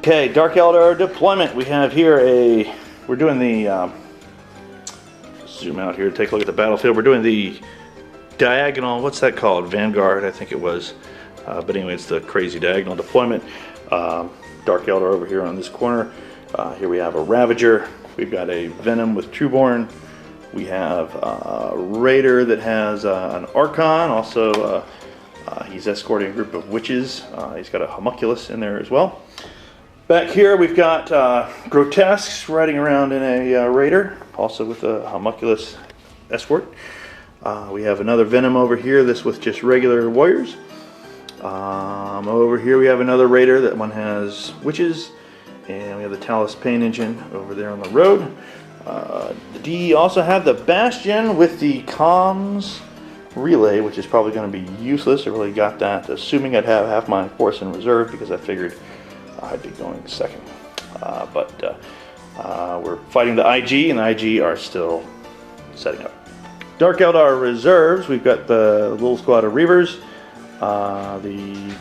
Okay, Dark Eldar deployment. We have here we're doing the, zoom out here to take a look at the battlefield. We're doing the diagonal, what's that called? Vanguard, I think it was. But anyway, it's the crazy diagonal deployment. Dark Eldar over here on this corner. Here we have a Ravager. We've got a Venom with Trueborn. We have a Raider that has an Archon. Also, he's escorting a group of witches. He's got a Homunculus in there as well. Back here we've got Grotesques riding around in a Raider, also with a Homunculus escort. We have another Venom over here, this with just regular warriors. Over here we have another Raider, that one has witches. And we have the Talus Pain Engine over there on the road. The D also have the Bastion with the comms relay, which is probably going to be useless. I really got that, assuming I'd have half my force in reserve, because I figured I'd be going second. We're fighting the IG, and the IG are still setting up. Dark Eldar reserves, we've got the little squad of Reavers, the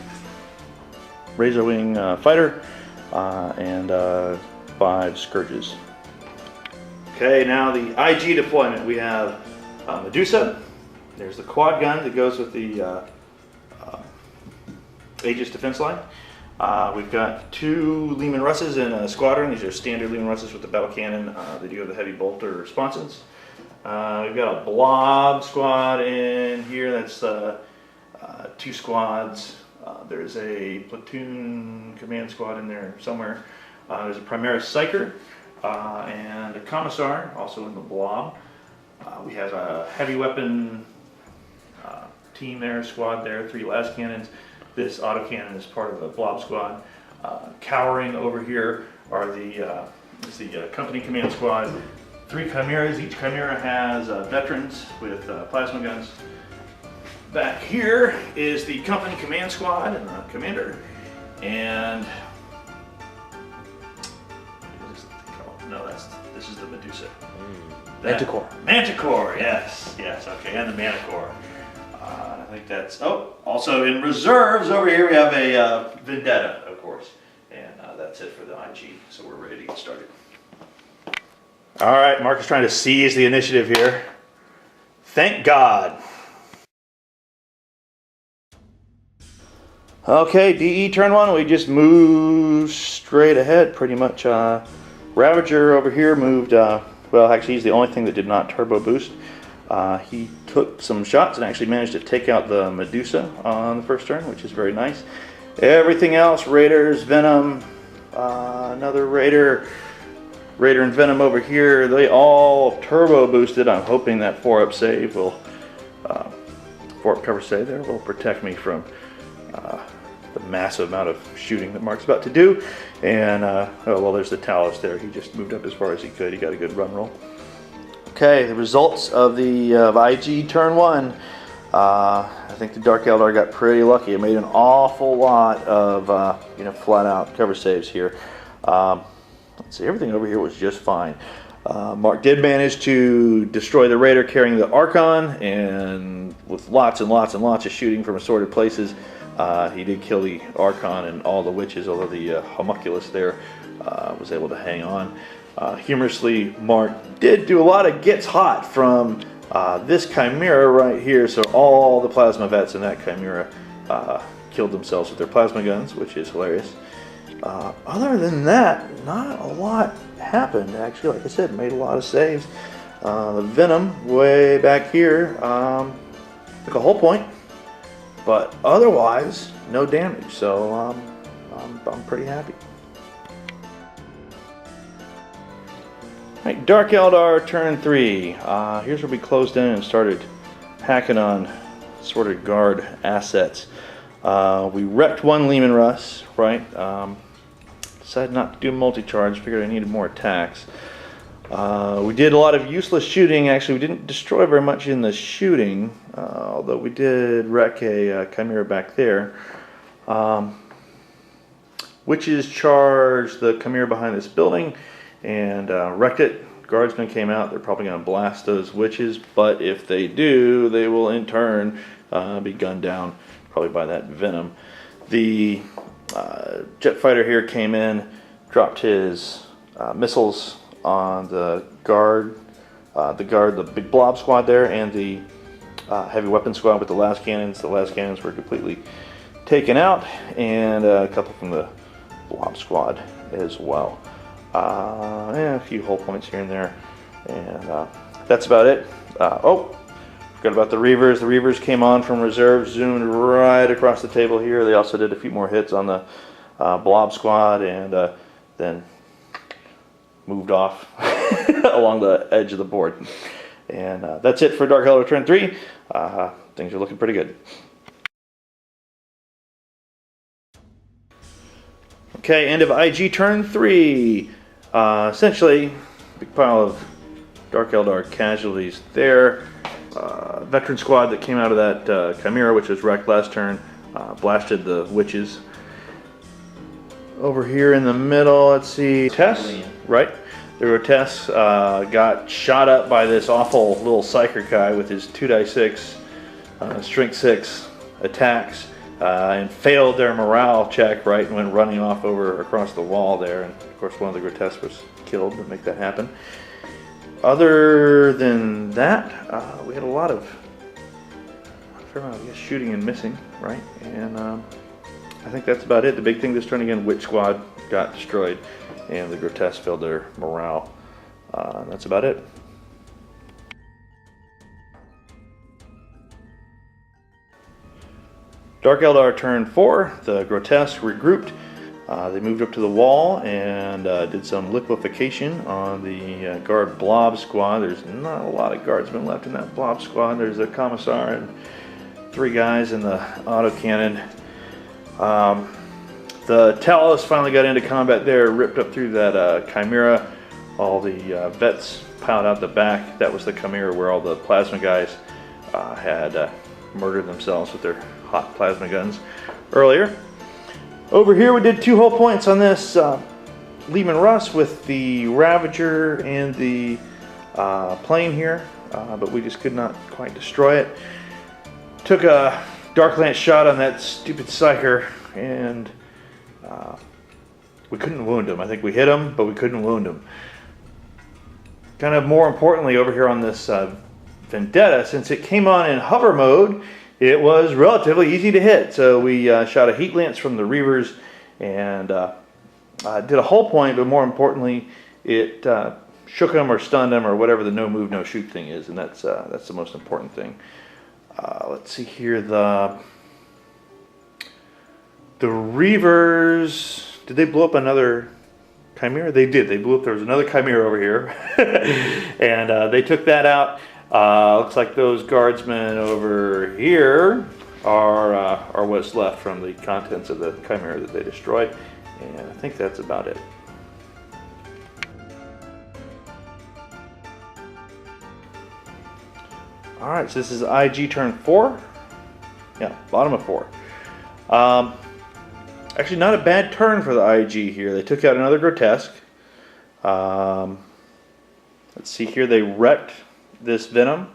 Razorwing fighter, and 5 Scourges. Okay, now the IG deployment. We have Medusa. There's the quad gun that goes with the Aegis defense line. We've got 2 Leman Russes in a squadron. These are standard Leman Russes with the battle cannon. They do have the heavy bolter responses. We've got a blob squad in here. That's 2 squads. There's a platoon command squad in there somewhere. There's a Primaris Psyker and a Commissar also in the blob. We have a heavy weapon team there, squad there, 3 las cannons. This autocannon is part of the blob squad. Cowering over here are the company command squad. 3 chimeras. Each chimera has veterans with plasma guns. Back here is the company command squad and the commander. And this is the Medusa. Manticore. Manticore, yes, okay, and the Manticore. I think that's, also in reserves over here we have a Vendetta, of course. And that's it for the IG, so we're ready to get started. All right, Marc is trying to seize the initiative here. Thank God. Okay, DE turn 1, we just moved straight ahead pretty much. Ravager over here moved, well actually he's the only thing that did not turbo boost. He took some shots and actually managed to take out the Medusa on the first turn, which is very nice. Everything else, Raiders, Venom, another Raider and Venom over here, they all turbo boosted. I'm hoping that 4-up save will, 4-up cover save there will protect me from the massive amount of shooting that Marc's about to do. And, well, there's the Talus there. He just moved up as far as he could. He got a good run roll. Okay, the results of the IG turn 1. I think the Dark Eldar got pretty lucky. It made an awful lot of, flat-out cover saves here. Let's see, everything over here was just fine. Marc did manage to destroy the Raider carrying the Archon, and with lots and lots and lots of shooting from assorted places, he did kill the Archon and all the witches, although the Homunculus there was able to hang on. Humorously, Marc did do a lot of gets hot from this Chimera right here, so all the plasma vets in that Chimera killed themselves with their plasma guns, which is hilarious. Other than that, not a lot happened, actually. Like I said, made a lot of saves. The Venom, way back here, took a whole point, but otherwise, no damage, so I'm pretty happy. Right, Dark Eldar turn 3. Here's where we closed in and started hacking on sorted guard assets. We repped 1 Leman Russ, right? Decided not to do multi-charge, figured I needed more attacks. We did a lot of useless shooting. Actually, we didn't destroy very much in the shooting, although we did wreck a Chimera back there. Witches charged the Chimera behind this building and wrecked it. Guardsmen came out. They're probably going to blast those witches, but if they do, they will in turn be gunned down, probably by that Venom. The jet fighter here came in, dropped his missiles on the the big blob squad there, and the heavy weapon squad with the las cannons. The las cannons were completely taken out, and a couple from the blob squad as well. And a few hull points here and there, and that's about it. Oh, forgot about the Reavers. The Reavers came on from reserve, zoomed right across the table here. They also did a few more hits on the blob squad, and then moved off along the edge of the board. And that's it for Dark Eldar Turn 3. Things are looking pretty good. Okay, end of IG Turn 3. Essentially, big pile of Dark Eldar casualties there. Veteran squad that came out of that Commaragh, which was wrecked last turn, blasted the witches. Over here in the middle, let's see, Tess, right? The Grotesque got shot up by this awful little psyker guy with his 2d6 strength 6 attacks, and failed their morale check, right, and went running off over across the wall there. And of course one of the Grotesques was killed to make that happen. Other than that, we had a lot of, I guess, shooting and missing, right? And I think that's about it. The big thing this turn again, Witch Squad got destroyed, and the Grotesque failed their morale. That's about it. Dark Eldar Turn 4, the Grotesque regrouped. They moved up to the wall and did some liquefaction on the guard blob squad. There's not a lot of guardsmen left in that blob squad. There's a commissar and 3 guys in the autocannon. The Talos finally got into combat there, ripped up through that Chimera. All the vets piled out the back. That was the Chimera where all the plasma guys had murdered themselves with their hot plasma guns earlier. Over here we did 2 hull points on this Leman Russ with the Ravager and the plane here, but we just could not quite destroy it. Took a Dark Lance shot on that stupid Psyker, and we couldn't wound him. I think we hit him, but we couldn't wound him. Kind of more importantly over here on this Vendetta, since it came on in hover mode, it was relatively easy to hit. So we shot a Heat Lance from the Reavers and did a hull point, but more importantly, it shook them or stunned them or whatever the no move, no shoot thing is, and that's the most important thing. Let's see here, the Reavers, did they blow up another Chimera? They did. They blew up, there was another Chimera over here, and they took that out. Looks like those guardsmen over here are what's left from the contents of the Chimera that they destroyed, and I think that's about it. Alright, so this is IG Turn 4. Yeah, bottom of 4. Actually, not a bad turn for the IG here. They took out another Grotesque. Let's see here, they wrecked this Venom.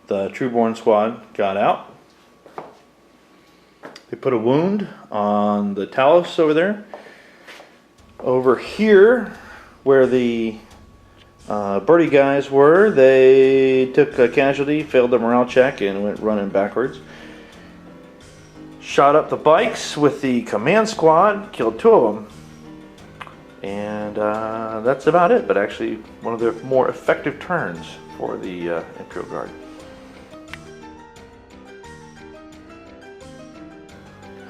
The Trueborn squad got out. They put a wound on the Talos over there. Over here, where the Birdie guys were, they took a casualty, failed the morale check, and went running backwards. Shot up the bikes with the command squad, killed 2 of them. And that's about it, but actually one of the more effective turns for the Imperial Guard.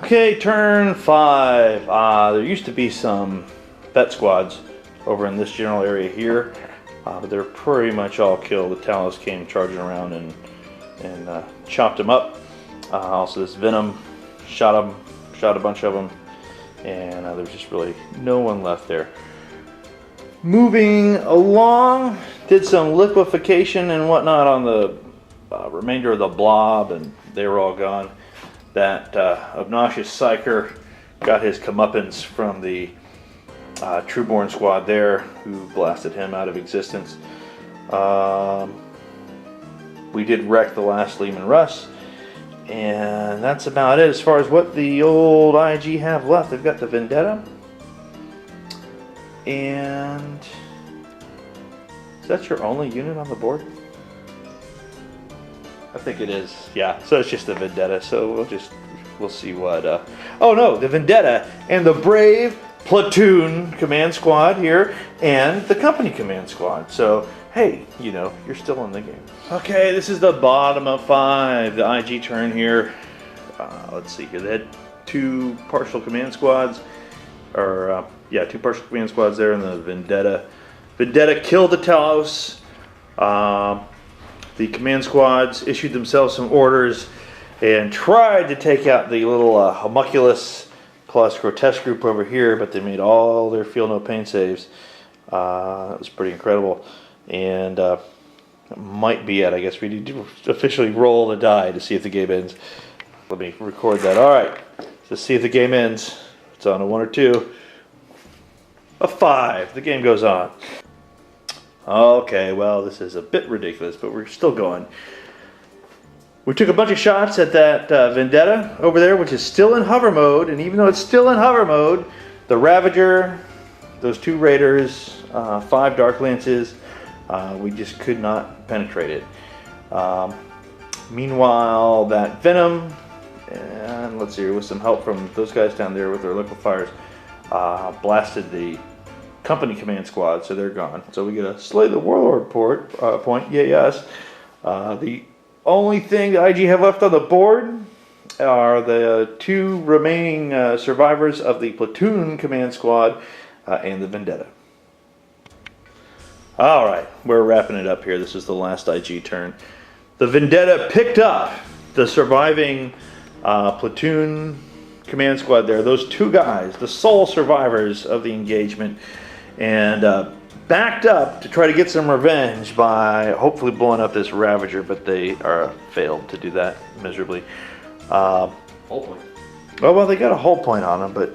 Okay, turn 5. There used to be some vet squads over in this general area here, but they're pretty much all killed. The Talos came charging around and chopped them up. Also this Venom shot a bunch of them, and there's just really no one left there. Moving along, did some liquefaction and whatnot on the remainder of the blob, and they were all gone. That obnoxious Psyker got his comeuppance from the Trueborn squad there, who blasted him out of existence. We did wreck the last Leman Russ, And that's about it as far as what the old IG have left. They've got the Vendetta. And is that your only unit on the board? I think it is. Yeah, so it's just the Vendetta. So we'll see what oh no, the Vendetta and the Brave Platoon Command Squad here and the Company Command Squad. So hey, you know, you're still in the game. Okay, this is the bottom of 5, the IG turn here. Let's see here. They had 2 partial command squads, or yeah, 2 partial command squads there, and the Vendetta. Vendetta killed the Talos. The command squads issued themselves some orders and tried to take out the little homunculus plus grotesque group over here, but they made all their feel no pain saves. That was pretty incredible. And that might be it. I guess we need to officially roll the die to see if the game ends. Let me record that. All right, let's see if the game ends. It's on a 1 or 2. A 5. The game goes on. Okay, well, this is a bit ridiculous, but we're still going. We took a bunch of shots at that Vendetta over there, which is still in hover mode. And even though it's still in hover mode, the Ravager, those 2 Raiders, 5 Dark Lances, we just could not penetrate it. Meanwhile, that Venom, and let's see, with some help from those guys down there with their liquefiers, blasted the Company Command Squad, so they're gone. So we get a Slay the Warlord point, yes. The only thing that IG have left on the board are the 2 remaining survivors of the Platoon Command Squad and the Vendetta. Alright, we're wrapping it up here. This is the last IG turn. The Vendetta picked up the surviving Platoon Command Squad there. Those 2 guys, the sole survivors of the engagement, and backed up to try to get some revenge by hopefully blowing up this Ravager, but they failed to do that miserably. Whole point. Oh, well, they got a whole point on them, but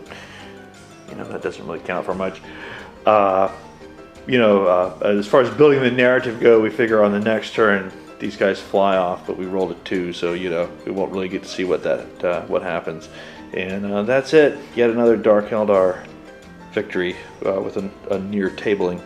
you know, that doesn't really count for much. You know, as far as building the narrative go, we figure on the next turn these guys fly off, but we rolled a 2, so you know we won't really get to see what happens. And that's it. Yet another Dark Eldar victory with a near tabling.